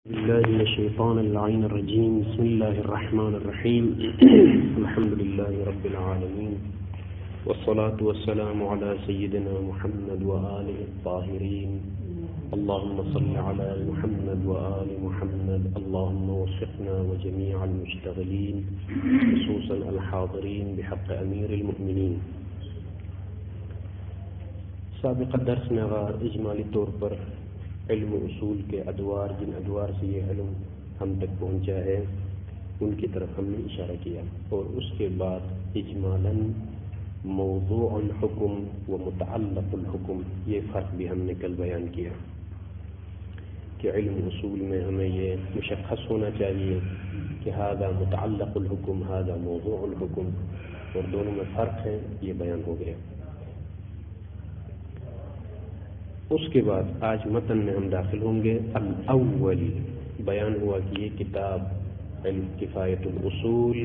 بالله من الشيطان اللعين الرجيم. بسم الله الرحمن الرحيم. الحمد لله رب العالمين، والصلاة والسلام على سيدنا محمد وآله الطاهرين. اللهم صل على محمد وآل محمد. اللهم وفقنا وجميع المشتغلين، خصوصا الحاضرين، بحق أمير المؤمنين. سابق درس میں اجمالی طور پر علم اصول کے ادوار، جن ادوار سے یہ علم ہم تک پہنچا ہے، ان کی طرف ہم نے اشارہ کیا، اور اس کے بعد اجمالاً موضوع الحکم و متعلق الحکم، یہ فرق بھی ہم نے کل بیان کیا کہ علم اصول میں ہمیں یہ مشخص ہونا چاہیے کہ ھذا متعلق الحکم، ھذا موضوع الحکم، اور دونوں میں فرق ہے، یہ بیان ہو گیا۔ اس کے بعد آج متن میں ہم داخل ہوں گے۔ الاول بیان ہوا کہ یہ کتاب علم کفایت الاصول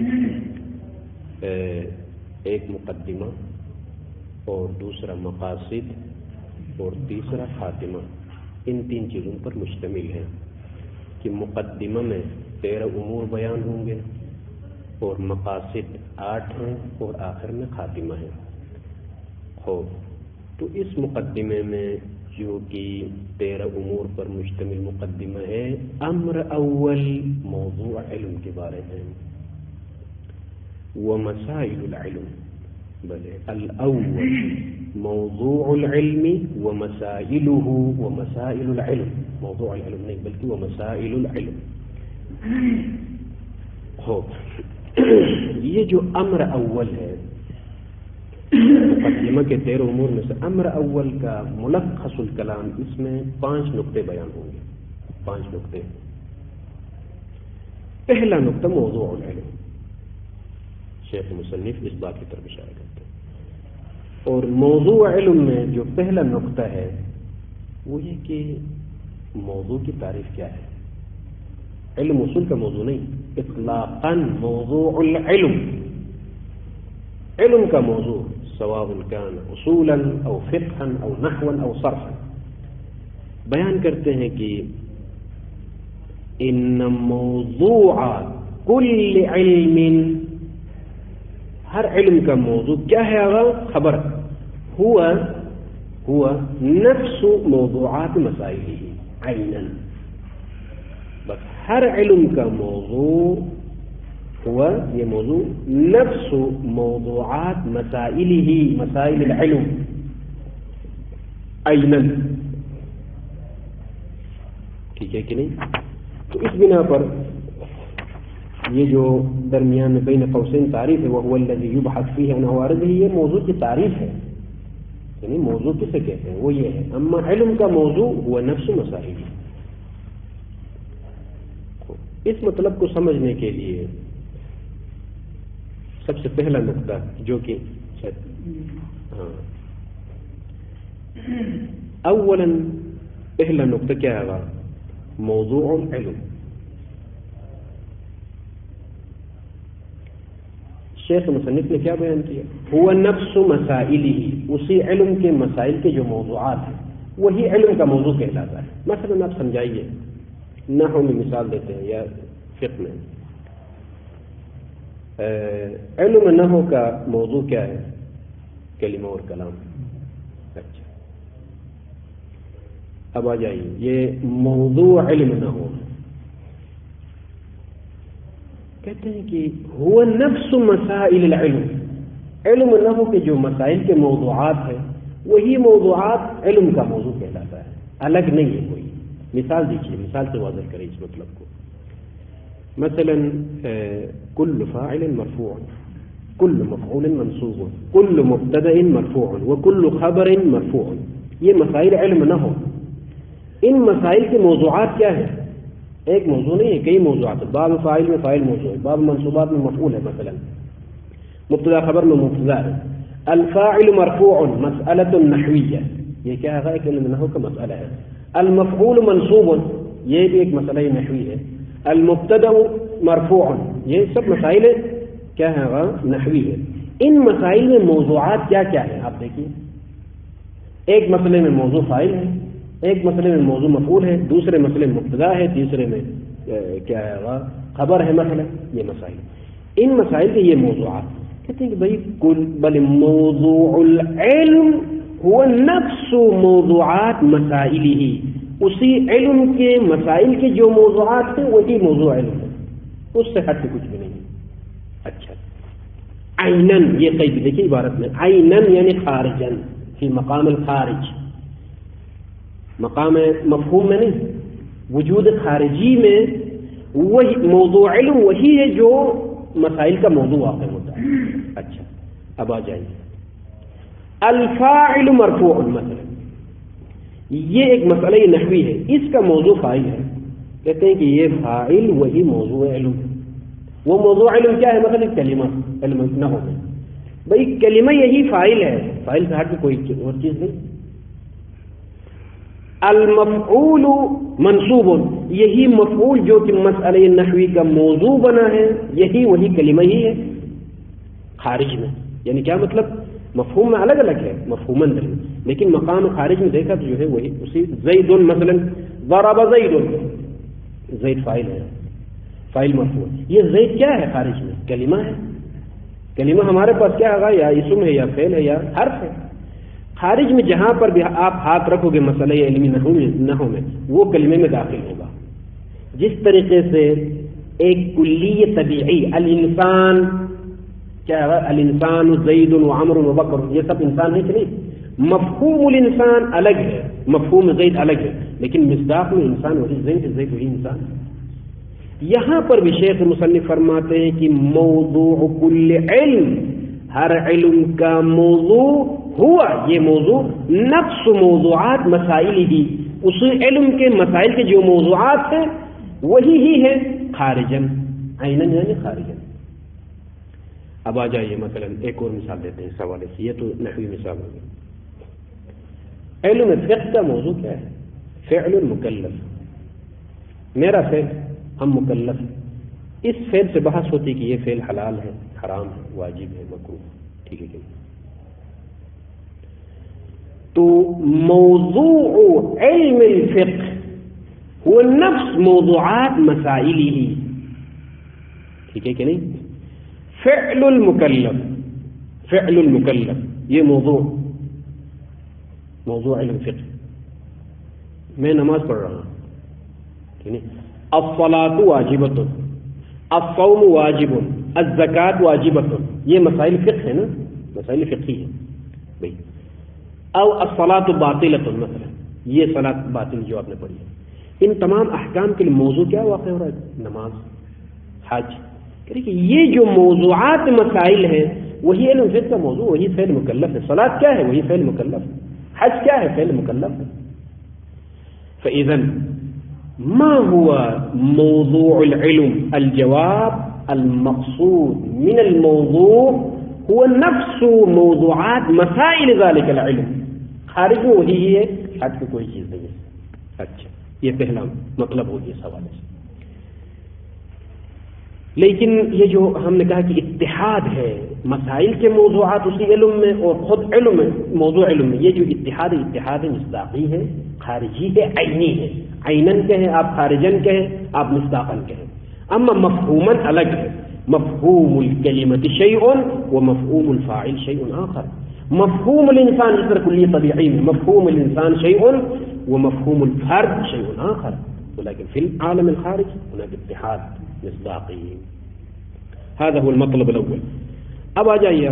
ایک مقدمہ، اور دوسرا مقاصد، اور تیسرا خاتمہ، ان تین چیزوں پر مشتمل ہے کہ مقدمہ میں 13 امور بیان ہوں گے، اور مقاصد 8 ہیں، اور آخر میں خاتمہ ہے۔ تو اس مقدمے میں جو کہ 13 امور پر مشتمل مقدمہ ہے، امر اول موضوع علم کے بارے میں، ومسائل العلم، بلے الاول موضوع العلم ومسائلہ، ومسائل العلم، موضوع العلم نہیں بلکہ ومسائل العلم۔ یہ جو امر اول ہے مقدمہ کے 13 امور میں سے، امر اول کا ملخص الکلام، اس میں 5 نقطے بیان ہوں گے، 5 نقطے۔ پہلا نقطہ موضوع العلم، شیخ مصنف اس بات کی طرف اشارہ کرتے ہیں، اور موضوع علم میں جو پہلا نقطہ ہے وہ یہ کہ موضوع کی تعریف کیا ہے۔ علم اصول کا موضوع نہیں، اطلاقاً موضوع العلم، علم کا موضوع، سواء كان اصولا او فقها او نحوا او صرفا، بیان کرتے ہیں کہ ان موضوع كل علم، ہر علم کا موضوع کیا ہے؟ خبر هو نفس موضوعات مسائله عینا، بس ہر علم کا موضوع ہوا یہ موضوع نفس موضوعات مسائلہ، مسائل العلم عینا، ٹھیک ہے کہ نہیں؟ تو اس بنا پر یہ جو درمیان میں بین قوسین تعریف ہے، وهو الذی یبحث فیہ عن عوارضہ، یہ موضوع کی تعریف ہے، یعنی موضوع کسے کہتے ہیں وہ یہ ہے۔ اما علم کا موضوع ہوا نفس مسائل۔ اس مطلب کو سمجھنے کے لیے سب سے پہلا نقطہ جو کہ اولا پہلا نقطہ کیا ہے؟ موضوع العلم۔ شیخ مصنف نے کیا بیان کیا؟ هو نفس مسائلہ، اسی علم کے مسائل کے جو موضوعات ہیں وہی علم کا موضوع کہلاتا ہے۔ مثلا آپ سمجھائیے، نحو میں مثال دیتے ہیں یا فقہ میں، علم نحو کا موضوع کیا ہے؟ کلمہ اور کلام۔ اچھا، اب آ جائیے، یہ موضوع علم نحو کہتے ہیں کہ هو نفس مسائل العلم، علم نحو کے جو مسائل کے موضوعات ہیں وہی موضوعات علم کا موضوع کہلاتا ہے، الگ نہیں ہے کوئی۔ مثال دیجیے، مثال سے واضح کریں اس مطلب کو۔ مثلا كل فاعل مرفوع، كل مفعول منصوب، كل مبتدأ مرفوع، وكل خبر مرفوع، یہ مسائل علم نہ ہو۔ ان مسائل کے موضوعات کیا ہیں؟ ایک موضوع نہیں ہے، کئی موضوعات۔ باب فاعل میں فاعل موضوع ہے، باب منصوبات میں مفعول ہے، مثلا مبتدا خبر میں مبتدا ہے۔ الفاعل مرفوع مسألة نحویہ، یہ کیا ہے؟ ایک علم نحو کا مسئلہ ہے۔ المفعول منصوب، یہ بھی ایک مسئلہ نحوی ہے۔ المبتدا مرفوع، یہ سب مسائل کیا ہے؟ نحوی ہے۔ ان مسائل میں موضوعات کیا کیا ہے؟ آپ دیکھیے، ایک مسئلے میں موضوع فاعل ہے، ایک مسئلے میں موضوع مفعول ہے، دوسرے مسئلے میں مبتدا ہے، تیسرے میں کیا ہے خبر ہے مثلا. یہ مسائل، ان مسائل کے یہ موضوعات کہتے ہیں کہ بھائی بل موضوع العلم هو نفس موضوعات مسائله، اسی علم کے مسائل کے جو موضوعات ہیں وہی موضوع علم ہے، اس سے ہٹ کے کچھ بھی نہیں ہے. اچھا عینن، یہ قید دیکھیے عبارت میں، عینن یعنی خارجن، فی مقام الخارج، مقام مفہوم میں نہیں، وجود خارجی میں وہی موضوع علم وہی ہے جو مسائل کا موضوع واقع ہوتا ہے. اچھا اب آ جائیے الفاعل مرفوع مثلا، یہ ایک مسئلہ نحوی ہے، اس کا موضوع فاعل ہے. کہتے ہیں کہ یہ فاعل وہی موضوع علم ہے. وہ موضوع علم کیا ہے؟ مثلا کلمہ، علم نحو میں بھائی کلمہ یہی فاعل ہے، فاعل سے ہٹ کے کوئی اور چیز نہیں. المفعول منصوب، یہی مفعول جو کہ مسئلہ نحوی کا موضوع بنا ہے یہی وہی کلمہ ہی ہے خارج میں. یعنی کیا مطلب؟ مفہوم میں الگ الگ ہے، مفہوماً لیکن مقام خارج میں دیکھا تو جو ہے وہی اسی. زید مثلا ضرب زید، زید فاعل ہے، فاعل مرفوع. یہ زید کیا ہے خارج میں؟ کلمہ ہے. کلمہ ہمارے پاس کیا ہوگا؟ یا اسم ہے یا فعل ہے یا حرف ہے. خارج میں جہاں پر بھی آپ ہاتھ رکھو گے مسئلہ علمی نحو میں وہ کلمے میں داخل ہوگا. جس طریقے سے ایک کلی طبیعی الانسان کیا ہے؟ الانسان زید و عمر و بکر، یہ سب انسان ہے کہ نہیں؟ مفہوم الانسان الگ ہے، مفہوم زید الگ ہے، لیکن مصداق میں انسان وہی زید، زید وہی انسان. یہاں پر بھی شیخ مصنف فرماتے ہیں کہ موضوع کل علم، ہر علم کا موضوع ہوا، یہ موضوع نفس موضوعات مسائل ہی، اس علم کے مسائل کے جو موضوعات ہیں وہی ہی ہے خارجن، عینن یعنی خارجن. اب آ جائیے مثلا ایک اور مثال دیتے ہیں اس حوالے سے، یہ تو نحوی مثال ہوگی. علم فقہ کا موضوع کیا ہے؟ فعل المکلف، میرا فعل، ہم مکلف ہیں. اس فعل سے بحث ہوتی کہ یہ فعل حلال ہے، حرام ہے، واجب ہے، مکروہ، ٹھیک ہے کہ تو موضوع علم الفقہ هو نفس موضوعات مسائله، ٹھیک ہے کہ نہیں؟ فعل المکلف، فعل المکلف یہ موضوع علم فقہ. میں نماز پڑھ رہا ہوں، ٹھیک ہے. الصلاۃ واجبۃ، الصوم واجب، الزکاۃ واجبۃ، یہ مسائل فقہ ہے نا، مسائل فقہی ہے بھائی. او الصلاۃ باطلۃ مثلا، یہ صلاۃ باطل جو آپ نے پڑھی ہے. ان تمام احکام کے لیے موضوع کیا واقع ہو رہا ہے؟ نماز، حج. کہ یہ جو موضوعات مسائل ہیں وہی علم فقہ کا موضوع، وہی فعل مکلف ہے. صلاۃ کیا ہے؟ وہی فعل مکلف ہے. حج کیا ہے؟ فعل مکلف ہے. فإذن ما هو موضوع العلم؟ الجواب المقصود من الموضوع هو نفس موضوعات مسائل ذلك العلم. خارج میں وہی ہی ہے، حج کی کوئی چیز نہیں ہے. اچھا یہ پہلا مطلب ہو گیا اس حوالے سے. لیکن یہ جو ہم نے کہا کہ اتحاد ہے مسائل کے موضوعات اسی علم میں اور خود علم میں، موضوع علم میں، یہ جو اتحاد ہے، اتحاد مصداقی ہے، خارجی ہے، عینی ہے. عینن کہیں آپ، خارجن کہیں آپ، مصداقن کہیں. اما مفہوماً الگ ہے. مفہوم الکلمۃ شیء ومفہوم الفاعل شیء آخر. مفہوم الانسان جس طرح کلی طبیعی میں مفہوم الانسان شیء ومفہوم الفرد شیء آخر، ولكن في العالم الخارج هناك اتحاد مصداقی. هذا هو المطلب الاول. اب آ جائیے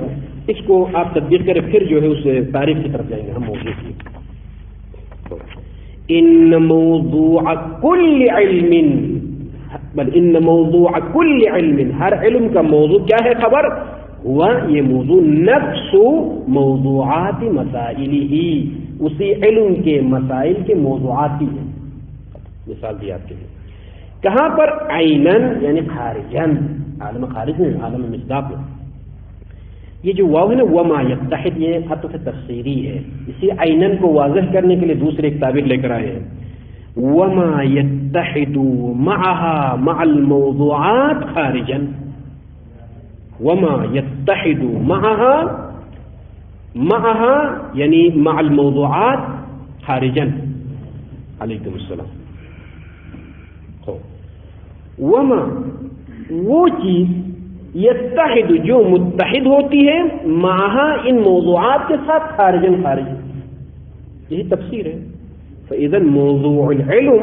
اس کو آپ تطبیق کریں، پھر جو ہے اس تعریف کی طرف جائیں گے ہم. موضوع کی ان موضوع کل علم، بل ان موضوع کل علم، ہر علم کا موضوع کیا ہے؟ خبر ہوا یہ موضوع نفس موضوعات مسائل ہی، اسی علم کے مسائل کے موضوعات ہی ہیں. مثال دی آپ کے لیے کہاں پر؟ عینن یعنی خارجن، عالم خارج میں، عالم مصداق میں. یہ جو واو ہے نا، وما یتحد، یہ عطف تفسیری ہے. اسی عینن کو واضح کرنے کے لیے دوسرے ایک تعبیر لے کر آئے ہیں. وما يتحد معها مع الموضوعات خارجا، وما يتحد معها یعنی مع الموضوعات خارجا. علیکم السلام. وما وہ چیز یتحد جو متحد ہوتی ہے معہا ان موضوعات کے ساتھ خارجن خارج، یہی تفسیر ہے. فإذا موضوع العلم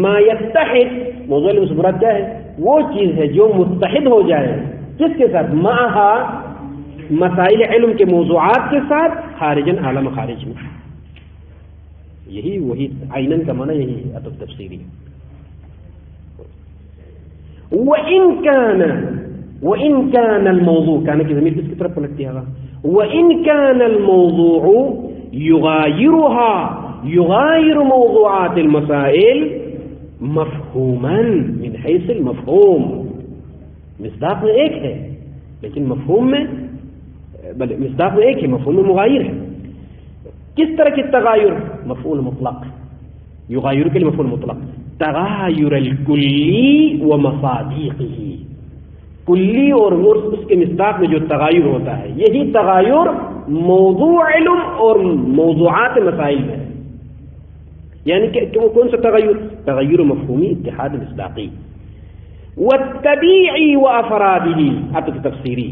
ما یتحد، موضوع علم سے مراد کیا ہے؟ وہ چیز ہے جو متحد ہو جائے کس کے ساتھ؟ معہا مسائل علم کے موضوعات کے ساتھ خارجن عالم خارج میں. یہی وہی عینن کا معنی یہی ہے عطف تفسیری. وَإِن كَانَ الموضوع، کہنے کی ضمیر کس کی طرف پلٹتی ہے؟ وَإِن كَانَ الموضوع يغاير موضوعات المسائل مفہوما من حیث المفہوم. مصداق میں ایک ہے لیکن مفہوم میں مصداق میں ایک ہے، مفہوم میں مغایر ہے. کس طرح کی تغایر؟ مفعول مطلق. یغایر کے لیے مفعول مطلق. تغایر الکلی و مصادیقہ، کلی اور اس کے مصداق میں جو تغایر ہوتا ہے یہی تغایر موضوع علم اور موضوعات مسائل میں ہے. یعنی کہ کون سا تغیر؟ تغیر مفہومی، اتحاد مصداقی. والطبیعی و افرادہ، عطف تفسیری.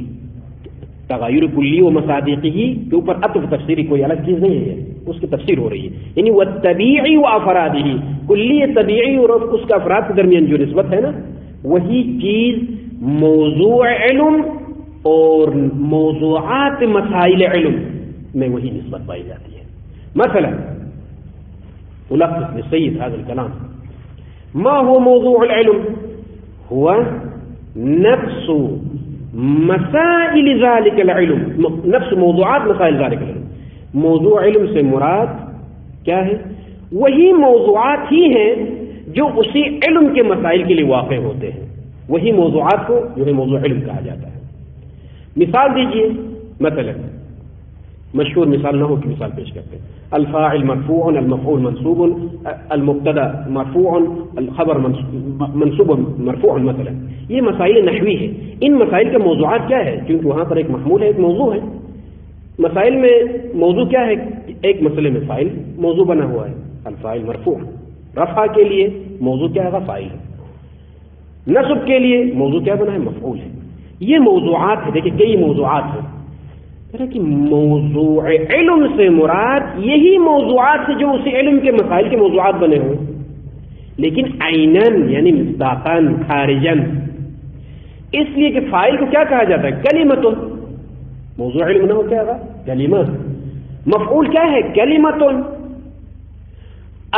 تغیر کلی و مصادیقہ کے اوپر عطف تفسیری کوئی الگ چیز نہیں ہے، اس کی تفسیر ہو رہی ہے. یعنی والطبیعی و افرادہ، کلی طبیعی اور اس کا افراد کے درمیان جو نسبت ہے نا، وہی چیز موضوع علم اور موضوعات مسائل علم میں وہی نسبت پائی جاتی ہے. مثلا ألخص للسيد هذا الكلام. ما هو موضوع العلم؟ هو نفس مسائل ذلك العلم، نفس موضوعات مسائل ذلك العلم. موضوع علم سے مراد کیا ہے؟ وہی موضوعات ہی ہیں جو اسی علم کے مسائل کے لیے واقع ہوتے ہیں. وہی موضوعات کو جو ہے موضوع علم کہا جاتا ہے. مثال دیجئے، مثلا مشہور مثال نحو کی مثال پیش کرتے ہیں. الفاعل مرفوع، المفعول منصوب، المبتدا مرفوع، الخبر منصوب مرفوع مثلا. یہ مسائل نحوی ہے. ان مسائل کے موضوعات کیا ہے؟ کیونکہ وہاں پر ایک محمول ہے، ایک موضوع ہے. مسائل میں موضوع کیا ہے؟ ایک مسئلے میں فاعل موضوع بنا ہوا ہے، الفاعل مرفوع. رفع کے لیے موضوع کیا ہے؟ فاعل ہے. نصب کے لیے موضوع کیا بنا ہے؟ مفعول ہے. یہ موضوعات ہے. دیکھیں کئی موضوعات ہیں کہ موضوع علم سے مراد یہی موضوعات سے جو اسی علم کے مسائل کے موضوعات بنے ہوئے، لیکن عینن یعنی مصداقاً خارجن. اس لیے کہ فاعل کو کیا کہا جاتا ہے؟ کلمۃ. موضوع علم نہ ہو کیا ہوگا؟ کلمہ. مفعول کیا ہے؟ کلمۃ.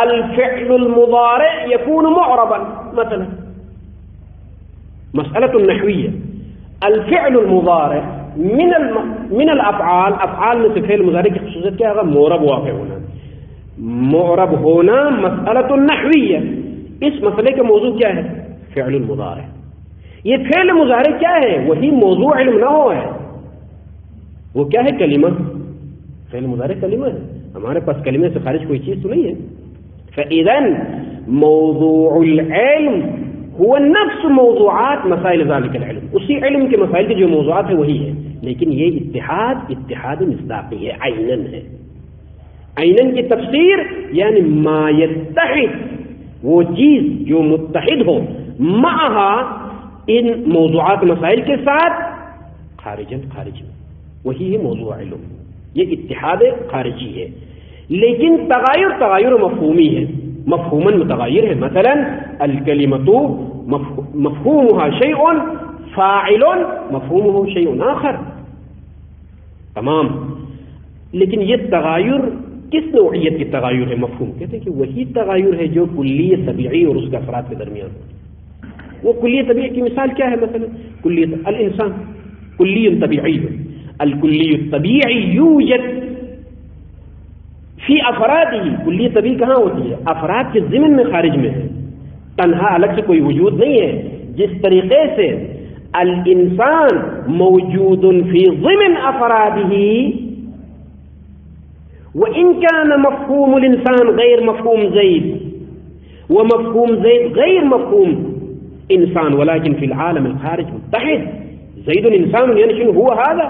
الفعل المضارع يكون معربا مثلا. مسألة نحوية. الفعل المضارع من الافعال، افعال میں سے فعل مضارع کی خصوصیت کیا ہوگا؟ معرب واقع ہونا. معرب ہونا مسألۃ نحویہ. اس مسئلے کا موضوع کیا ہے؟ فعل المضارع. یہ فعل مضارع کیا ہے؟ وہی موضوع علم نہ ہو ہے. وہ کیا ہے؟ کلمہ. فعل مضارع کلمہ ہے. ہمارے پاس کلمے سے خارج کوئی چیز تو نہیں ہے. فإذا موضوع العلم هو نفس موضوعات مسائل ذلك العلم. اسی علم کے مسائل کے جو موضوعات ہیں وہی ہے، لیکن یہ اتحاد مصداقی ہے، عینن ہے. عینن کی تفسیر یعنی ما یتحد، وہ چیز جو متحد ہو معہا ان موضوعات مسائل کے ساتھ خارج میں، وہی ہے موضوع علم. یہ اتحاد خارجی ہے. لیکن تغایر مفہومی ہے، مفہوماً متغیر ہے. مثلا الکلمۃ مفہومها شیء، فاعل مفہومه شیء آخر. تمام. لیکن یہ تغایر کس نوعیت کی تغایر ہے؟ مفہوم. کہتے ہیں کہ وہی تغایر ہے جو کلی طبیعی اور اس کے افراد کے درمیان. وہ کلی طبیعی کی مثال کیا ہے؟ مثلا کلی الانسان کلی طبیعی. الکلی الطبیعی یوجد فی افرادہ. کلی طبیعی کہاں ہوتی ہے؟ افراد کے ضمن میں، خارج میں ہے. تنہا الگ سے کوئی وجود نہیں ہے. جس طریقے سے الانسان موجود فی ضمن افرادہ، وإن كان مفهوم الإنسان غير مفهوم زيد، ومفهوم زيد غير مفهوم إنسان، ولكن في العالم الخارج متحد. زيد إنسان يعني شنو هو هذا؟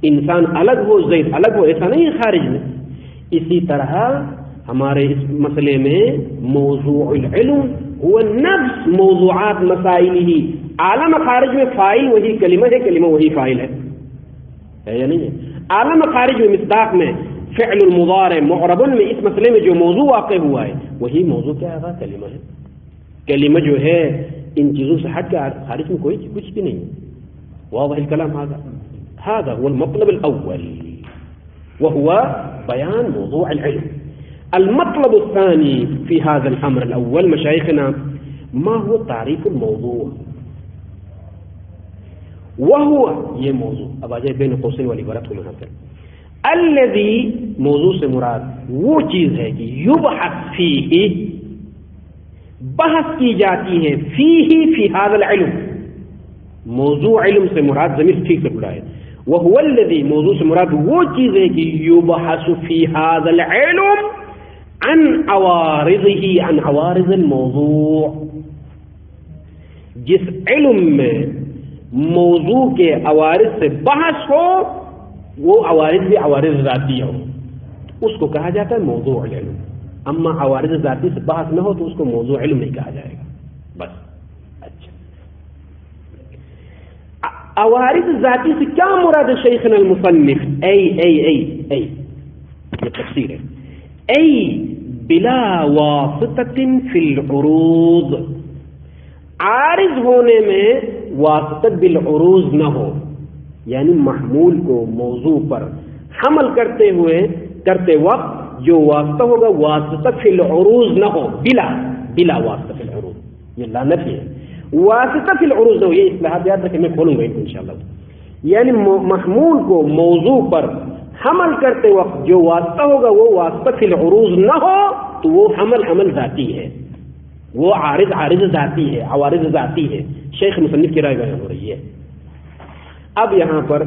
انسان الگ ہو، زید الگ ہو، ایسا نہیں ہے خارج میں. اسی طرح ہمارے اس مسئلے میں موضوع العلم هو نفس موضوعات مسائل ہی. عالم خارج میں فاعل وہی کلمہ ہے، کلمہ وہی فاعل ہے یا نہیں ہے؟ عالم خارج میں مصداق میں فعل المضارع معرب میں اس مسئلے میں جو موضوع واقع ہوا ہے وہی موضوع کیا ہے؟ کلمہ ہے. کلمہ جو ہے ان چیزوں سے ہٹ کے خارج میں کوئی کچھ بھی نہیں. واضح الكلام هذا هو المطلب الأول وهو بيان موضوع العلم. المطلب الثاني في هذا الأمر الأول مشايخنا ما هو تعريف الموضوع؟ وهو یہ موضوع اب آجائے بین قوسین والی عبارت کو یہاں پر الذي موضوع سے مراد وہ چیز ہے کہ یبحث فیہ بحث کی جاتی ہے فیہ فی هذا العلم. موضوع علم سے مراد ضمیر ٹھیک سے بڑھائے. وهو الذي موضوع سے مراد وہ چیز ہے کہ یبحث فی هذا العلم عن عوارضه عن عوارض الموضوع. جس علم میں موضوع کے عوارض سے بحث ہو وہ عوارض بھی عوارض ذاتی ہو اس کو کہا جاتا ہے موضوع علم. اما عوارض ذاتی سے بحث نہ ہو تو اس کو موضوع علم نہیں کہا جائے گا. بس اچھا عوارض ذاتی سے کیا مراد ہے شیخنا المصنف؟ ای یہ تفسیر ہے. ای بلا واسطۃ فی العروض، عارض ہونے میں واسطہ بالعروض نہ ہو، یعنی محمول کو موضوع پر حمل کرتے وقت جو واسطہ ہوگا واسطہ فی العروض نہ ہو. بلا واسطہ فی العروض، یہ لعنت ہے. واسطہ فی العروض نہ ہو، یہ اصطلاحات یاد رکھیں، میں کھولوں گا انشاءاللہ. یعنی محمول کو موضوع پر حمل کرتے وقت جو واسطہ ہوگا وہ واسطہ فی العروض نہ ہو تو وہ حمل ذاتی ہے، وہ عارض ذاتی ہے، عوارض ذاتی ہے. شیخ مصنف کی رائے بیان ہو رہی ہے. اب یہاں پر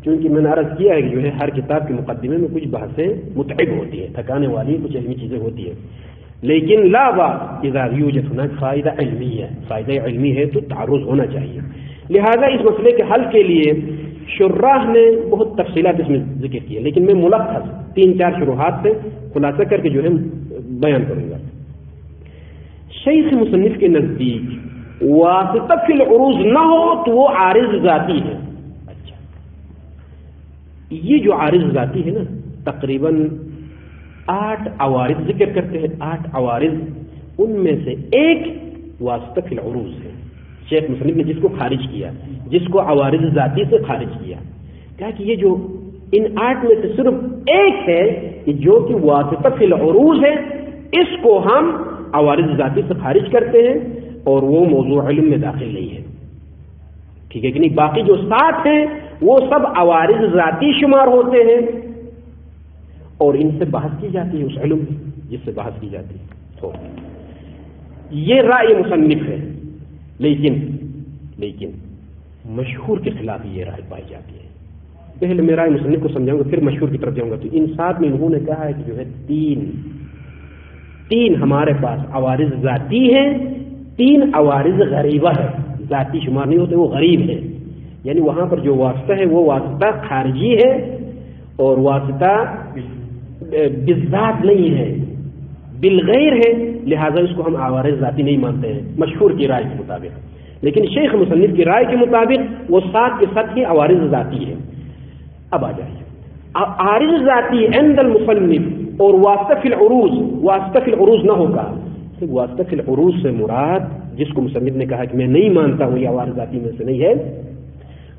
چونکہ میں نے عرض کیا ہے کہ جو ہے ہر کتاب کے مقدمے میں کچھ بحثیں متعب ہوتی ہے، تھکانے والی کچھ علمی چیزیں ہوتی ہیں، لیکن لا باس اذا یوجد ہناک فائدہ علمی ہے، فائدہ علمی ہے تو تعرض ہونا چاہیے. لہذا اس مسئلے کے حل کے لیے شراح نے بہت تفصیلات اس میں ذکر کی ہے، لیکن میں ملخص 3-4 شروحات سے خلاصہ کر کے جو ہے بیان کروں گا. شیخ مصنف کے نزدیک واسطہ فی العروض نہ ہو تو وہ عارض ذاتی ہے. اچھا یہ جو عارض ذاتی ہے نا تقریباً 8 عوارض ذکر کرتے ہیں. 8 عوارض ان میں سے ایک واسطہ فی العروض ہے. شیخ مصنف نے جس کو خارج کیا، جس کو عوارض ذاتی سے خارج کیا، کہا کہ یہ جو ان 8 میں سے صرف ایک ہے کہ جو کہ واسطہ فی العروض ہے، اس کو ہم عوارض ذاتی سے خارج کرتے ہیں اور وہ موضوع علم میں داخل نہیں ہے. ٹھیک ہے کہ نہیں؟ باقی جو 7 ہیں وہ سب عوارض ذاتی شمار ہوتے ہیں اور ان سے بحث کی جاتی ہے، اس علم جس سے بحث کی جاتی ہے. تو یہ رائے مصنف ہے، لیکن مشہور کے خلاف یہ رائے پائی جاتی ہے. پہلے میں رائے مصنف کو سمجھاؤں گا پھر مشہور کی طرف جاؤں گا. تو ان 7 میں انہوں نے کہا ہے کہ جو ہے تین ہمارے پاس عوارض ذاتی ہیں، 3 عوارض غریبہ ہے. ذاتی شمار نہیں ہوتے، وہ غریب ہے. یعنی وہاں پر جو واسطہ ہے وہ واسطہ خارجی ہے اور واسطہ بالذات نہیں ہے، بالغیر ہے. لہذا اس کو ہم عوارض ذاتی نہیں مانتے ہیں مشہور کی رائے کے مطابق. لیکن شیخ مصنف کی رائے کے مطابق وہ 7 کے 7 ہی عوارض ذاتی ہے. اب آ جائیے عارض ذاتی عند المصنف اور واسطہ فی العروض نہ ہوگا. واسطہ فی العروض سے مراد جس کو مصنف نے کہا کہ میں نہیں مانتا ہوں یہ عوارض ذاتی میں سے نہیں ہے،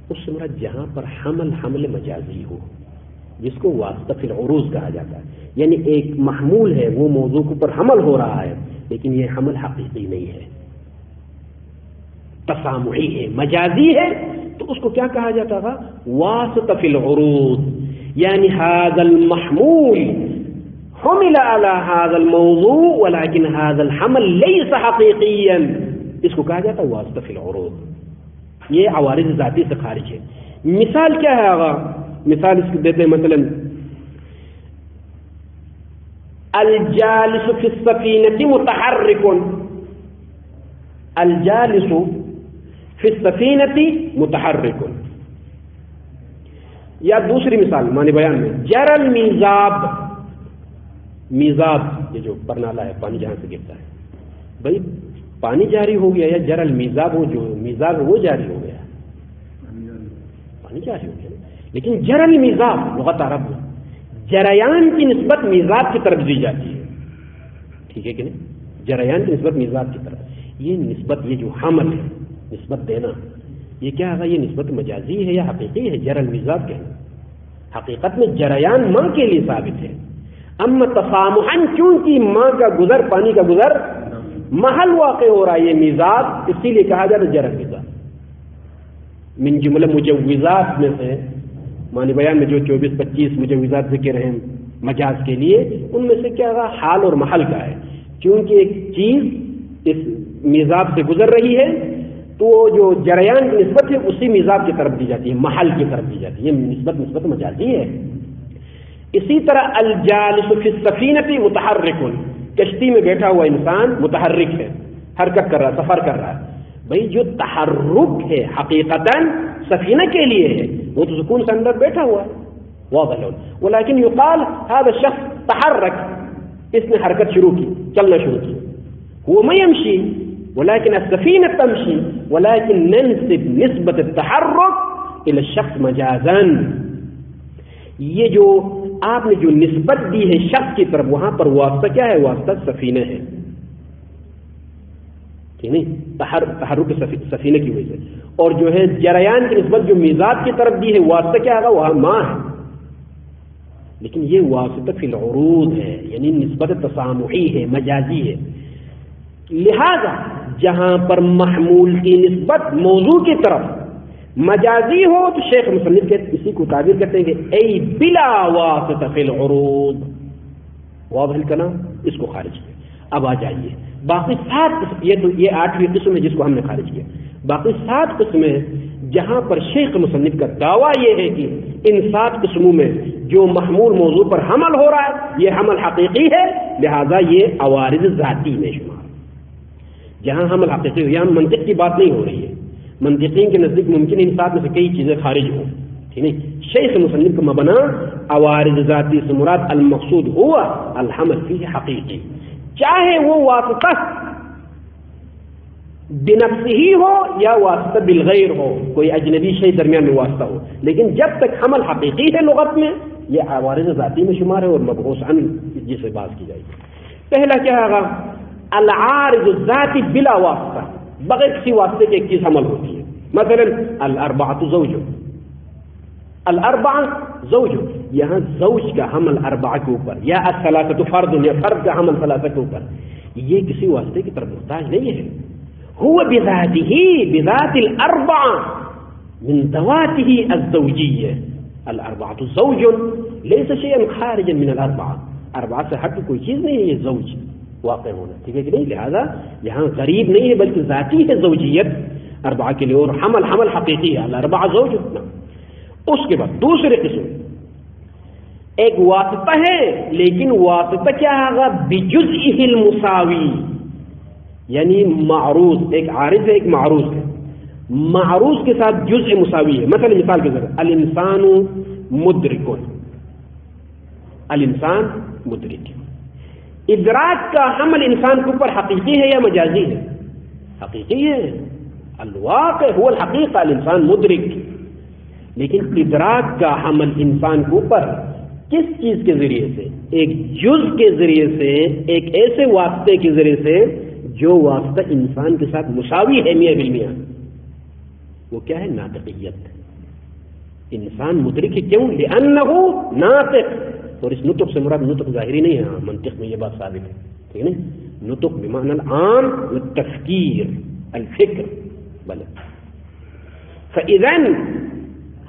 اس سے مراد جہاں پر حمل مجازی ہو جس کو واسطہ فی العروض کہا جاتا ہے. یعنی ایک محمول ہے وہ موضوع کے اوپر حمل ہو رہا ہے لیکن یہ حمل حقیقی نہیں ہے، تسامعی ہے، مجازی ہے. تو اس کو کیا کہا جاتا تھا؟ واسطہ فی العروض. یعنی هذا المحمول حمل على هذا الموضوع ولكن هذا الحمل ليس حقيقيا. اس کو کہا جاتا ہے واسطہ فی العروض. یہ عوارض ذاتی سے خارج ہے. مثال کیا ہے آغا؟ مثال اس کو دیتے ہیں مثلا الجالس فی السفینہ متحرک. الجالس فی السفینہ متحرک. یا دوسری مثال معنی بیان میں جرى المنزاب میزاب، یہ جو پرنالا ہے پانی جہاں سے گرتا ہے، بھائی پانی جاری ہو گیا یا جر المیزاب ہو، جو میزاب ہے وہ جاری ہو گیا، پانی جاری ہو گیا. لیکن جر المیزاب لغت عرب میں جریان کی نسبت میزاب کی طرف دی جاتی ہے، ٹھیک ہے کہ نہیں؟ جریان کی نسبت میزاب کی طرف. یہ نسبت، یہ جو حمل ہے نسبت دینا، یہ کیا ہے؟ یہ نسبت مجازی ہے یا حقیقی ہے؟ جر المیزاب کہنا حقیقت میں جریان ماں کے لیے ثابت ہے. اما تسامحاً چونکہ ماں کا گزر، پانی کا گزر محل واقع ہو رہا ہے، یہ میزاب اسی لیے کہا جاتا ہے جر المیزاب. من جملہ مجوزات میں سے معنی بیان میں جو 24-25 مجوزات ذکر ہیں مجاز کے لیے، ان میں سے کیا رہا؟ حال اور محل کا ہے. کیونکہ ایک چیز اس میزاب سے گزر رہی ہے تو جو جریان کی نسبت ہے اسی میزاب کی طرف دی جاتی ہے، محل کی طرف دی جاتی ہے. یہ نسبت مجازی ہے. اسی طرح الجالس فی السفینۃ متحرک، کشتی میں بیٹھا ہوا انسان متحرک ہے، حرکت کر رہا ہے، سفر کر رہا ہے. بھائی جو تحرک ہے حقیقتاً سفینہ کے لیے ہے، وہ تو سکون سے اندر بیٹھا ہوا ہے، واضح ہے. ولیکن یقال هذا الشخص تحرک، اس نے حرکت شروع کی، چلنا شروع کی. هو ما يمشي ولكن السفينة تمشي، ولكن ننسب نسبة التحرك إلى الشخص مجازا. یہ جو آپ نے جو نسبت دی ہے شخص کی طرف، وہاں پر واسطہ کیا ہے؟ واسطہ سفینہ ہے، ٹھیک نہیں؟ تحرک سفینہ کی وجہ سے. اور جو ہے جریان کی نسبت جو میزاب کی طرف دی ہے واسطہ کیا ہے؟ وہاں ماں ہے. لیکن یہ واسطہ فی العروض ہے، یعنی نسبت تسامحی ہے، مجازی ہے. لہذا جہاں پر محمول کی نسبت موضوع کی طرف مجازی ہو تو شیخ مصنف اسی کو تعبیر کرتے ہیں کہ ای بلا واسطہ فی العروض. واضح الکلام، اس کو خارج کیا. اب آ جائیے باقی 7 قسم، یہ 8ویں قسم ہے جس کو ہم نے خارج کیا. باقی 7 قسمیں جہاں پر شیخ مصنف کا دعویٰ یہ ہے کہ ان 7 قسموں میں جو محمول موضوع پر حمل ہو رہا ہے یہ حمل حقیقی ہے، لہذا یہ عوارض ذاتی میں شمار. جہاں حمل حقیقی ہو، یہاں منطق کی بات نہیں ہو رہی ہے. منطقین کے نزدیک ممکن ان 7 میں سے کئی چیزیں خارج ہوں، ٹھیک ہے. شیخ مصنف کا مبنا عوارض ذاتی سے مراد المقصود ہوا الحمل فی حقیقی، چاہے وہ واسطہ بنفسه ہی ہو یا واسطہ بالغیر ہو، کوئی اجنبی شے درمیان میں واسطہ ہو. لیکن جب تک حمل حقیقی ہے لغت میں یہ عوارض ذاتی میں شمار ہے اور مبعوث عن جس سے بات کی جائے گی. پہلا کیا ہے؟ العارض الذاتی بلا واسطہ، بغیر کسی واسطے کے ایک چیز حمل ہوتی ہے. مثلا الاربعۃ زوج، الاربعہ زوج، یہاں زوج کا حمل اربعہ کے اوپر، یا الثلاثۃ فرد، یا فرد کا حمل ثلاثہ کے اوپر، یہ کسی واسطے کی طرف محتاج نہیں ہے. هو بذاته بذات الاربعہ من ذواته الزوجیہ. الاربعۃ زوج ليس شيئا خارجا من الاربعہ، اربعہ سے ہٹ کوئی چیز نہیں ہے یہ زوج واقع ہونا، ٹھیک ہے کہ نہیں. لہذا یہاں غریب نہیں ہے بلکہ ذاتی ہے زوجیت اربعہ کے لیے، اور حمل حقیقی ہے. الاربعہ زوج. اس کے بعد دوسری قسم ایک واسطہ ہے، لیکن واسطہ کیا ہے؟ بجزئہ المساوی، یعنی معروض، ایک عارض ہے ایک معروض ہے، معروض کے ساتھ جزء مساوی ہے. مثلا مثال کے ذریعے الانسان مدرک، الانسان مدرک. ادراک کا حمل انسان کے اوپر حقیقی ہے یا مجازی ہے؟ حقیقی ہے. الواقع هو الحقیقہ، الانسان مدرک. لیکن ادراک کا حمل انسان کے اوپر کس چیز کے ذریعے سے؟ ایک جز کے ذریعے سے، ایک ایسے واسطے کے ذریعے سے جو واسطہ انسان کے ساتھ مساوی ہے میاں بالمیاں. وہ کیا ہے؟ ناطقیت. انسان مدرک ہے، کیوں؟ لأنہ ناطق. اور اس نطق سے مراد نطق ظاہری نہیں ہے، منطق میں یہ بات ثابت ہے، ٹھیک ہے نا. نطق بمعنی العام والتفکیر، الفکر. بلے فإذن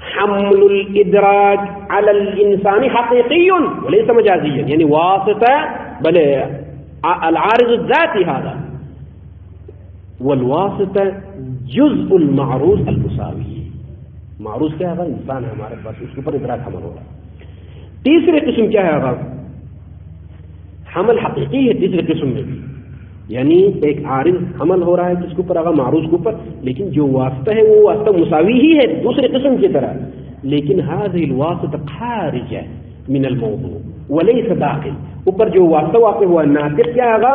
حمل الادراک علی الانسان حقیقی وليس مجازیا، یعنی واسطہ بلے العارض الذاتی هذا، والواسطہ جزء المعروض المساوی. معروض کیا ہے؟ انسان ہے ہمارے پاس، اس کے اوپر ادراک حمل ہو رہا ہے. تیسری قسم کیا ہے؟ حمل حقیقی ہے تیسری قسم میں بھی، یعنی ایک عارض حمل ہو رہا ہے جس کے اوپر معروض کے اوپر، لیکن جو واسطہ ہے وہ واسطہ مساوی ہی ہے دوسری قسم کی طرح. لیکن هذه الواسطہ خارجہ من الموضوع وليس داخل، اوپر جو واسطہ واقع ہوا ناطق کیا ہوگا؟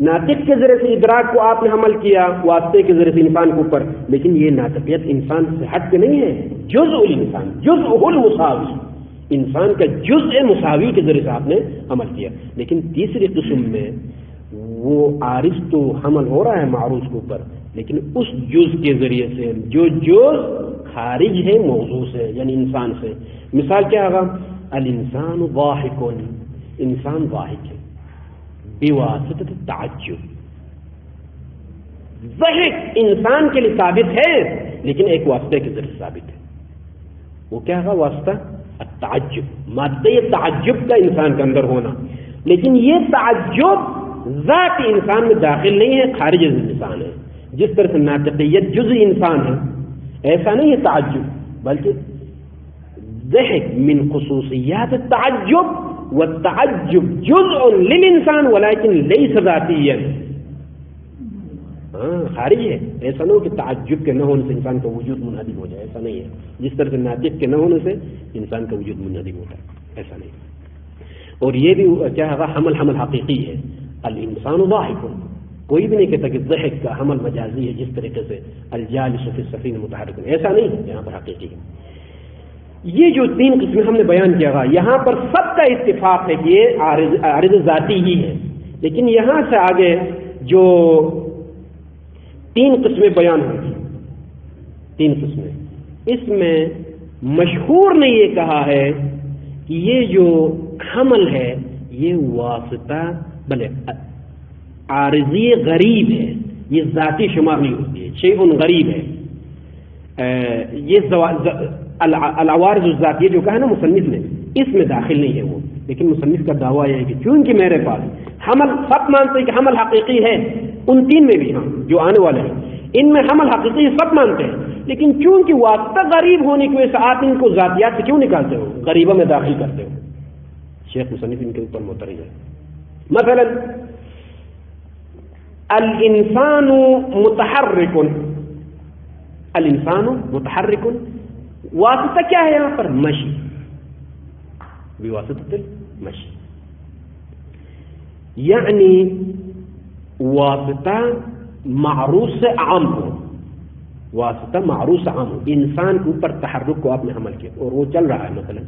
ناطق کے ذریعے سے ادراک کو آپ نے حمل کیا واسطے کے ذریعے سے انسان کے اوپر، لیکن یہ ناطقیت انسان سے ہٹ کے نہیں ہے، جزء الانسان، جزء المساوی، انسان کا جزء مساوی کے ذریعے سے آپ نے عمل کیا۔ لیکن تیسری قسم میں وہ عارض تو حمل ہو رہا ہے معروض کے اوپر، لیکن اس جز کے ذریعے سے جو جز خارج ہے موضوع سے یعنی انسان سے۔ مثال کیا ہوگا؟ الانسان ضاحک، انسان ضاحک ہے بواسطہ تعجب۔ ضحک انسان کے لیے ثابت ہے لیکن ایک واسطے کے ذریعے ثابت ہے، وہ کیا ہوگا؟ واسطہ التعجب، مادہ تعجب کا انسان کے اندر ہونا، لیکن یہ تعجب ذات انسان میں داخل نہیں ہے، خارج انسان ہے۔ جس طرح سے ناطقیت جزء انسان ہے، ایسا نہیں ہے تعجب، بلکہ ضحک من خصوصیات التعجب، والتعجب جزء للانسان ولكن ليس ذاتيا، خارج ہے۔ ایسا نہ ہو کہ تعجب کے نہ ہونے سے انسان کا وجود منہدم ہو جائے، ایسا نہیں ہے۔ جس طرح سے ناطق کے نہ ہونے سے انسان کا وجود منہدم ہوتا ہے، ایسا نہیں۔ اور یہ بھی کیا ہوگا؟ حمل حقیقی ہے، الانسان ضاحک، کوئی بھی نہیں کہتا کہ ضحک کا حمل مجازی ہے، جس طریقے سے الجالس فی السفینہ متحرک، ایسا نہیں ہے، یہاں پر حقیقی ہے۔ یہ جو تین قسمیں ہم نے بیان کیا گا، یہاں پر سب کا اتفاق ہے کہ یہ عارض ذاتی ہی ہے، لیکن یہاں سے آگے جو تین قسمیں بیان ہوگی، تین قسمیں، اس میں مشہور نے یہ کہا ہے کہ یہ جو حمل ہے یہ واسطہ بلے عارضی غریب ہے، یہ ذاتی شمار نہیں ہوتی ہے، شیء غریب ہے۔ یہ العوارض الذاتیہ جو کہا نا مصنف نے، اس میں داخل نہیں ہے وہ، لیکن مصنف کا دعویٰ یہ ہے کہ چونکہ میرے پاس حمل سب مانتے ہیں کہ حمل حقیقی ہے، ان تین میں بھی ہم جو آنے والے ہیں ان میں حمل حقیقی ہے، سب مانتے ہیں، لیکن چونکہ واسطہ غریب ہونے کی وجہ سے آپ ان کو ذاتیات سے کیوں نکالتے ہو، غریبہ میں داخل کرتے ہو؟ شیخ مصنف ان کے اوپر معترض ہے۔ مثلا الانسان متحرک، الانسان متحرک، واسطہ کیا ہے یہاں پر؟ مشی، بواسطہ المشی، یعنی واسطہ معروض سے عام ہو، واسطہ معروض سے عام ہو، انسان کے اوپر تحرک کو آپ نے حمل کیا اور وہ چل رہا ہے مثلا،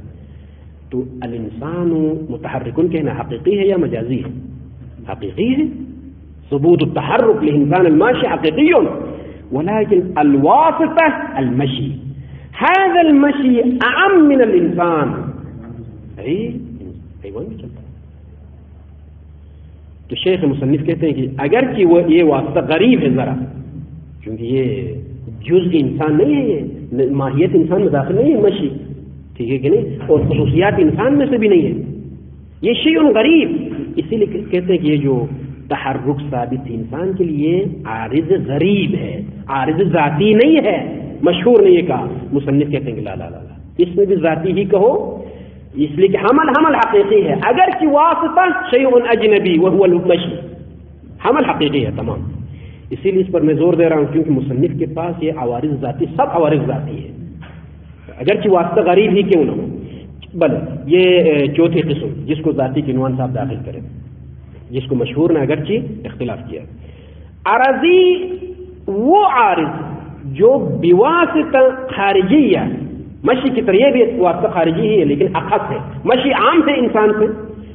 تو الانسان متحرکن کہنا حقیقی ہے یا مجازی ہے؟ حقیقی ہے، ثبوت التحرک للانسان الماشي حقيقي، ولكن الواسطة المشي، هذا المشي اعم من الانسان، حیوان بھی چلتا ہے۔ تو شیخ مصنف کہتے ہیں کہ اگرچہ وہ یہ واسطہ غریب ہے ذرا، کیونکہ یہ جزء انسان نہیں ہے، یہ ماہیت انسان میں داخل نہیں ہے مشی، ٹھیک ہے کہ نہیں، اور خصوصیات انسان میں سے بھی نہیں ہے، یہ شیء غریب، اسی لیے کہتے ہیں کہ یہ جو تحرک ثابت انسان کے لیے عارض غریب ہے، عارض ذاتی نہیں ہے۔ مشہور نے یہ کہا، مصنف کہتے ہیں کہ لا لا لا لا، اس میں بھی ذاتی ہی کہو، اس لیے کہ حمل حقیقی ہے، اگرچہ واسطہ شیء اجنبی وهو المشی، حمل حقیقی ہے تمام۔ اسی لیے اس پر میں زور دے رہا ہوں کیونکہ مصنف کے پاس یہ عوارض ذاتی، سب عوارض ذاتی ہے، اگرچہ واسطہ غریب ہی کیوں نہ ہو۔ بل یہ چوتھی قسم جس کو ذاتی کے عنوان صاحب داخل کریں، جس کو مشہور نے اگرچہ اختلاف کیا، عرضی وہ عارض جو بواسطہ خارجیہ، مشی کی طرح یہ بھی واسطہ خارجی ہی ہے لیکن اخص ہے، مشی عام ہے انسان سے،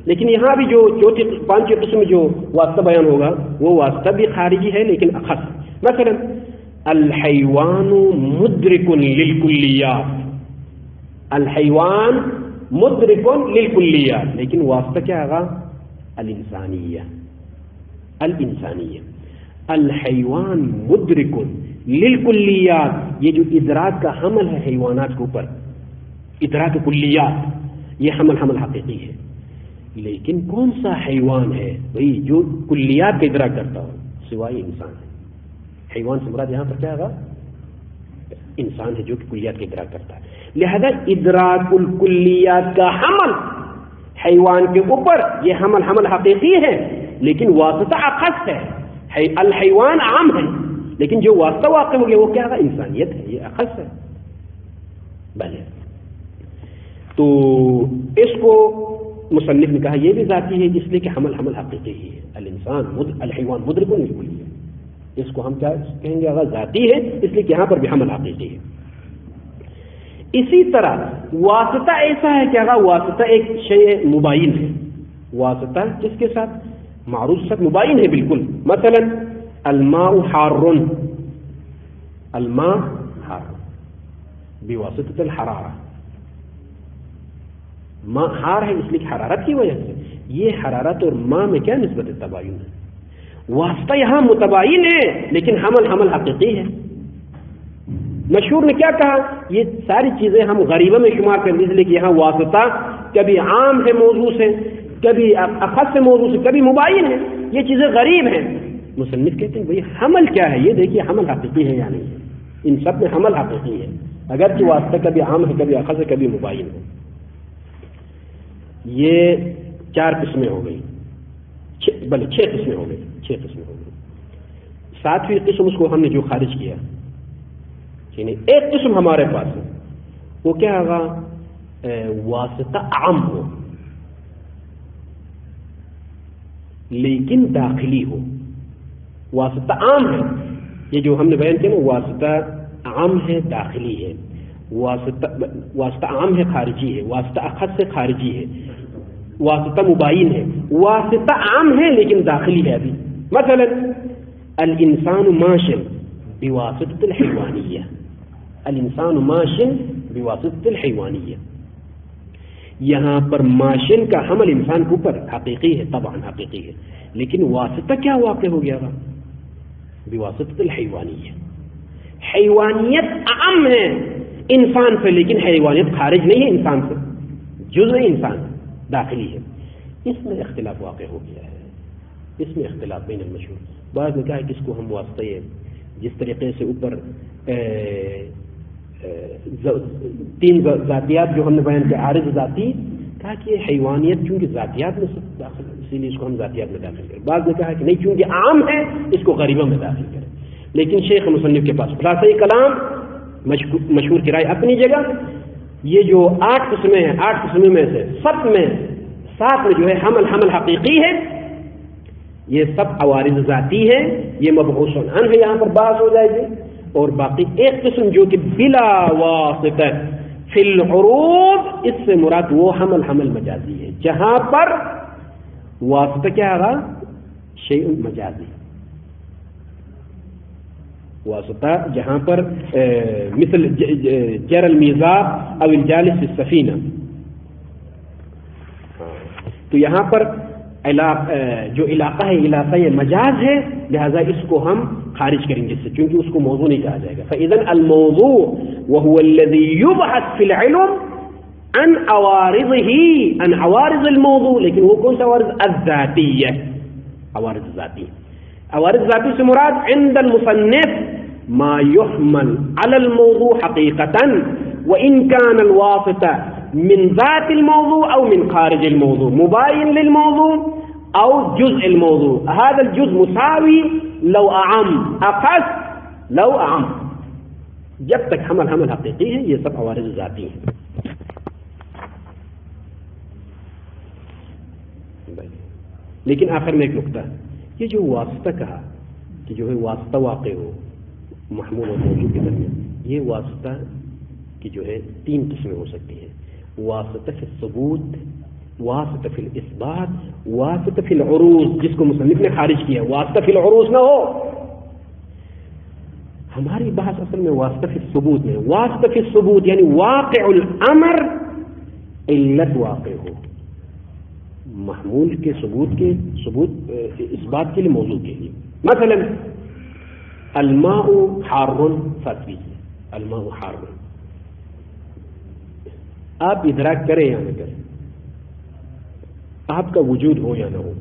لیکن یہاں بھی جو چوتھی پانچویں قسم جو واسطہ بیان ہوگا وہ واسطہ بھی خارجی ہے لیکن اخص۔ مثلا الحیوان مدرک للکلیات، الحیوان مدرک للکلیات، لیکن واسطہ کیا ہوگا؟ الانسانیہ، الانسانیہ، الحیوان مدرک للکلیات، یہ جو ادراک کا حمل ہے حیوانات کے اوپر، ادراک کلیات، یہ حمل حقیقی ہے، لیکن کون سا حیوان ہے بھئی جو کلیات کا ادراک کرتا ہو سوائے انسان ہے؟ حیوان سے مراد یہاں پر کیا ہوگا؟ انسان ہے جو کہ کلیات کا ادراک کرتا ہے، لہذا ادراک الکلیات کا حمل حیوان کے اوپر یہ حمل حقیقی ہے لیکن واسطہ اخص ہے، الحیوان عام ہے لیکن جو واسطہ واقع ہو گیا وہ کیا ہے؟ انسانیت ہے، یہ اخص ہے۔ بھلے تو اس کو مصنف نے کہا یہ بھی ذاتی ہے اس لیے کہ حمل حقیقی ہی ہے. الانسان الحیوان مدرک بالکل ہے. اس کو ہم کیا کہیں گے؟ اگر ذاتی ہے اس لیے کہ یہاں پر بھی حمل حقیقی ہے. اسی طرح واسطہ ایسا ہے کہ اگر واسطہ ایک شیء مباین ہے، واسطہ جس کے ساتھ معروف ساتھ مباین ہے بالکل. مثلا الماء حار، الماء حار بواسطة الحرارہ. ماء حار ہے اس لیے کہ حرارت کی وجہ سے. یہ حرارت اور ماء میں کیا نسبت تباین ہے؟ واسطہ یہاں متباین ہے لیکن حمل حقیقی ہے. مشہور نے کیا کہا؟ یہ ساری چیزیں ہم غریبہ میں شمار کر اس لیے کہ یہاں واسطہ کبھی عام ہے موضوع سے، کبھی اخص سے موضوع سے، کبھی مباین ہے. یہ چیزیں غریب ہیں. مصنف کہتے ہیں بھئی حمل کیا ہے؟ یہ دیکھیے حمل حقیقی ہے یا نہیں. ان سب میں حمل حقیقی ہے اگرچہ واسطہ کبھی عام ہے، کبھی اخص ہے، کبھی مباین ہے. یہ 4 قسمیں ہو گئی، بلکہ 6 قسمیں ہو گئی. 6 قسمیں ہو گئی. 7ویں قسم اس کو ہم نے جو خارج کیا، یعنی ایک قسم ہمارے پاس ہے وہ کیا ہوگا؟ واسطہ عام ہو لیکن داخلی ہو. واسطہ عام ہے، یہ جو ہم نے بیان کیا نا، واسطہ عام ہے داخلی ہے. واسطہ عام ہے خارجی ہے. واسطہ اخص سے خارجی ہے. واسطہ مباین ہے. واسطہ عام ہے لیکن داخلی ہے. ابھی مثلا الانسان ماشن بواسطة الحیوانیہ، الانسان ماشن بواسطة الحیوانیہ. یہاں پر ماشن کا حمل انسان کے اوپر حقیقی ہے، طبعا حقیقی ہے، لیکن واسطہ کیا واقع ہو گیا؟ بواسطة الحیوانیہ. حیوانیت عام ہے انسان سے لیکن حیوانیت خارج نہیں ہے انسان سے، جزء انسان داخلی ہے. اس میں اختلاف واقع ہو گیا ہے. اس میں اختلاف بین المشہور. بعض نے کہا کہ اس کو ہم واسطہ جس طریقے سے اوپر 3 ذاتیات جو ہم نے بیان کیا، عارض ذاتی، کہا کہ حیوانیت چونکہ ذاتیات میں داخل ہے اسی لیے اس کو ہم ذاتیات میں داخل کریں. بعض نے کہا کہ نہیں، چونکہ عام ہے اس کو غریبہ میں داخل کریں. لیکن شیخ مصنف کے پاس خلاصہ کلام مشہور کی رائے اپنی جگہ. یہ جو 8 قسمیں ہیں، 8 قسمیں میں سے 7 میں جو ہے حمل حقیقی ہے. یہ سب عوارض ذاتی ہے، یہ مبعوث عنہ ہے، یہاں پر بحث ہو جائے گی. اور باقی ایک قسم جو کہ بلا واسطہ فی العروض، اس سے مراد وہ حمل مجازی ہے جہاں پر واسطہ کیا آگا؟ شیء مجازی. واسطہ جہاں پر مثل جر المیزاب او الجالس فی السفینہ. تو یہاں پر جو علاقہ ہے علاقہ مجاز ہے، لہذا اس کو ہم خارج کریں گے چونکہ اس کو موضوع نہیں کہا جائے گا. فإذن الموضوع وهو الذي يبحث في العلم عن عوارض الموضوع. لیکن وہ کون سا عوارض؟ الذاتیہ، عوارض ذاتی. عوارض ذاتی سے مراد عند المصنف ما يحمل على الموضوع حقيقة وإن كان الواسطة من ذات الموضوع أو من خارج الموضوع، مباين للموضوع أو جزء الموضوع. هذا الجزء مساوي لو أعم، أقص لو أعم. جب تک حمل حقیقی ہے یہ سب عوارض ذاتی ہیں. لیکن آخر میں ایک نقطہ، یہ جو واسطہ کہا کہ جو ہے واسطہ واقع ہو محمول اور موضوع کے درمیان، یہ واسطہ کی جو ہے 3 قسمیں ہو سکتی ہیں. واسطہ فی الثبوت، واسطہ فی الاثبات، واسطہ فی العروض، جس کو مصنف نے خارج کیا. واسطہ فی العروض نہ ہو. ہماری بحث اصل میں واسطہ فی الثبوت میں. واسطہ فی الثبوت یعنی واقع الامر علت واقع ہو، محمول کے ثبوت اثبات کے لیے، موضوع کے لیے. مثلا الماء حار، فرض کیجیے الماء حار. آپ ادراک کریں یا نہ کریں، آپ کا وجود ہو یا نہ ہو،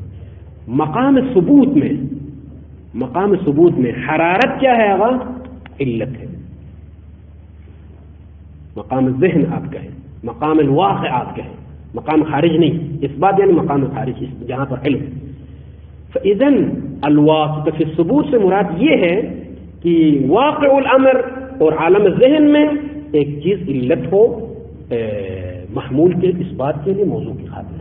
مقام ثبوت میں حرارت کیا ہے؟ آغا علت ہے. مقام ذہن آپ کا ہے، مقام الواقع آپ کا ہے، مقام خارج نہیں. اثبات یعنی مقام خارج جہاں پر علم. فاذن الواسطہ فی الثبوت سے مراد یہ ہے کہ واقع الامر اور عالم ذہن میں ایک چیز علت ہو محمول کے اثبات کے لیے، موضوع کی خاطر.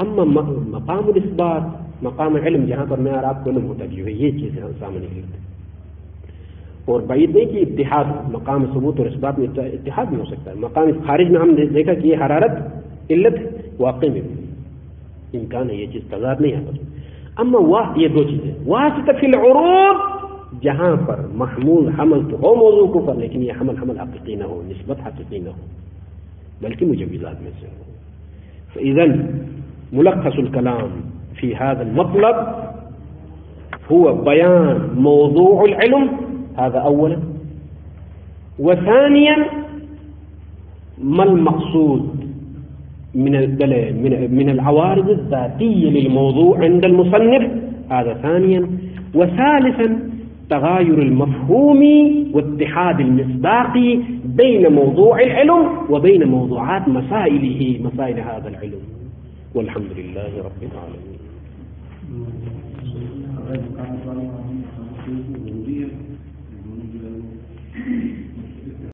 اما مقام الاثبات، مقام علم، جہاں پر میں اور آپ کو علم ہوتا جو ہے، یہ چیز سامنے نہیں ہوتی. اور بعید نہیں کہ اتحاد مقام ثبوت اور اثبات میں اتحاد بھی ہو سکتا ہے. مقام خارج میں ہم نے دیکھا کہ یہ حرارت علت، واقع میں بھی امکان ہے، یہ چیز تضاد نہیں ہے. اما یہ دو چیزیں، واسطہ فی العروض، جہاں پر محمول حمل تو ہو موضوع کو پر، لیکن یہ حمل حقیقی نہ ہو، نسبت حقیقی نہ ہو، بلکہ مجوزات میں سے ہو. فإذن ملخص الكلام في هذا المطلب هو بيان موضوع العلم، هذا أولا. وثانيا ما المقصود من العوارض الذاتية للموضوع عند المصنف، هذا ثانيا. وثالثا تغاير المفهوم واتحاد المصداقي بين موضوع العلم وبين موضوعات مسائل هذا العلم. والحمد لله رب العالمين.